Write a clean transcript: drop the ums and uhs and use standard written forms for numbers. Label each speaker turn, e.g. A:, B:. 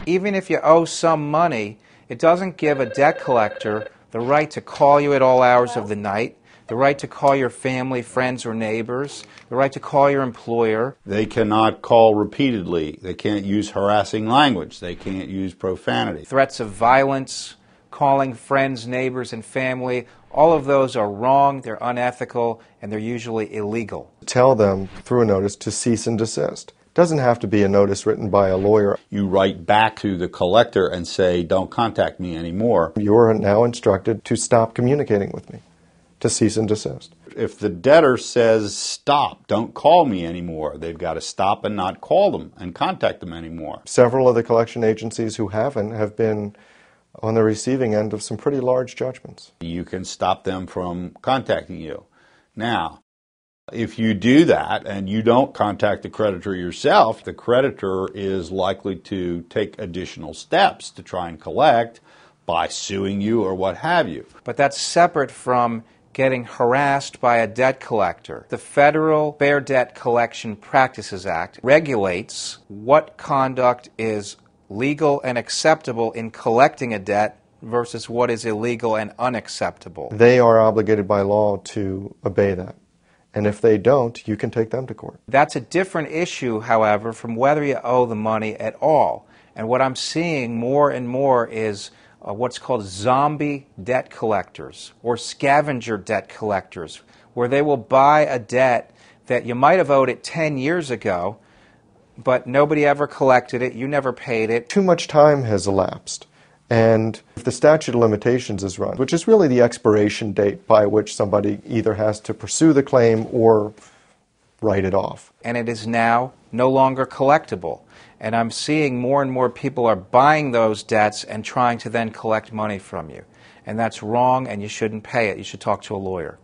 A: Even if you owe some money, it doesn't give a debt collector the right to call you at all hours of the night, the right to call your family, friends, or neighbors, the right to call your employer.
B: They cannot call repeatedly. They can't use harassing language. They can't use profanity.
A: Threats of violence, calling friends, neighbors, and family, all of those are wrong, they're unethical, and they're usually illegal.
C: Tell them through a notice to cease and desist. Doesn't have to be a notice written by a lawyer.
B: You write back to the collector and say, don't contact me anymore.
C: You're now instructed to stop communicating with me, to cease and desist.
B: If the debtor says, stop, don't call me anymore, they've got to stop and not call them and contact them anymore.
C: Several of the collection agencies who haven't have been on the receiving end of some pretty large judgments.
B: You can stop them from contacting you. Now, if you do that and you don't contact the creditor yourself, the creditor is likely to take additional steps to try and collect by suing you or what have you.
A: But that's separate from getting harassed by a debt collector. The Federal Fair Debt Collection Practices Act regulates what conduct is legal and acceptable in collecting a debt versus what is illegal and unacceptable.
C: They are obligated by law to obey that. And if they don't, you can take them to court.
A: That's a different issue, however, from whether you owe the money at all. And what I'm seeing more and more is what's called zombie debt collectors or scavenger debt collectors, where they will buy a debt that you might have owed it 10 years ago, but nobody ever collected it, you never paid it.
C: Too much time has elapsed. And if the statute of limitations is run, which is really the expiration date by which somebody either has to pursue the claim or write it off.
A: And it is now no longer collectible. And I'm seeing more and more people are buying those debts and trying to then collect money from you. And that's wrong, and you shouldn't pay it. You should talk to a lawyer.